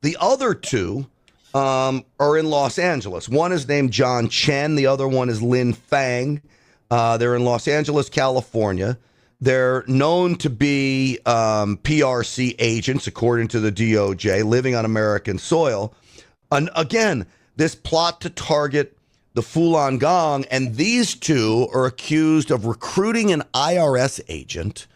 The other two are in Los Angeles. One is named John Chen. The other one is Lin Fang. They're in Los Angeles, California. They're known to be PRC agents, according to the DOJ, living on American soil. And again, this plot to target the Falun Gong, and these two are accused of recruiting an IRS agent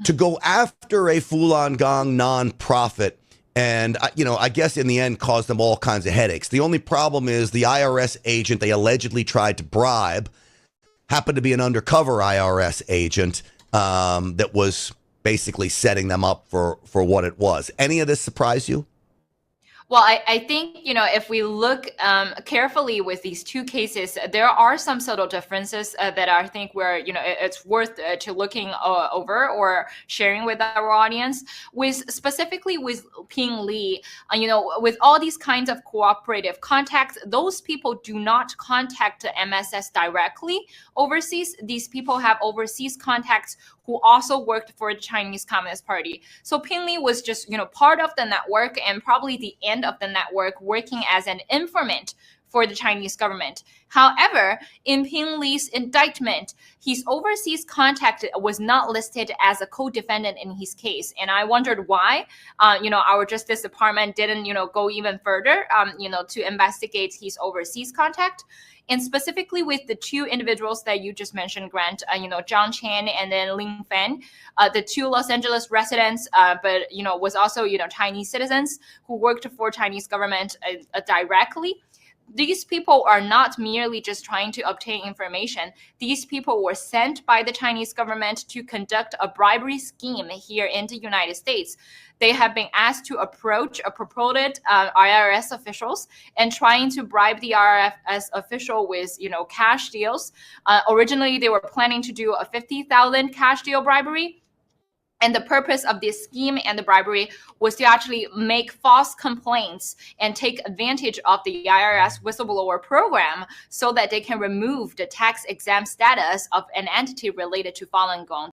to go after a Falun Gong nonprofit. And, I guess in the end caused them all kinds of headaches. The only problem is the IRS agent they allegedly tried to bribe happened to be an undercover IRS agent that was basically setting them up for what it was. Any of this surprise you? Well, I think, if we look carefully with these two cases, there are some subtle differences that I think it's worth to looking over or sharing with our audience. Specifically with Ping Li, with all these kinds of cooperative contacts, those people do not contact the MSS directly overseas. These people have overseas contacts who also worked for the Chinese Communist Party. So Ping Li was just, part of the network and probably the end of the network, working as an informant for the Chinese government. However, in Ping Li's indictment, his overseas contact was not listed as a co-defendant in his case. And I wondered why, our Justice Department didn't, go even further, to investigate his overseas contact. And specifically with the two individuals that you just mentioned, Grant, John Chen and then Lin Fan, the two Los Angeles residents, but, was also, Chinese citizens who worked for Chinese government directly. These people are not merely just trying to obtain information. These people were sent by the Chinese government to conduct a bribery scheme here in the United States. They have been asked to approach a purported IRS officials and trying to bribe the IRS official with, cash deals. Originally, they were planning to do a $50,000 cash deal bribery. And the purpose of this scheme and the bribery was to actually make false complaints and take advantage of the IRS whistleblower program so that they can remove the tax exempt status of an entity related to Falun Gong.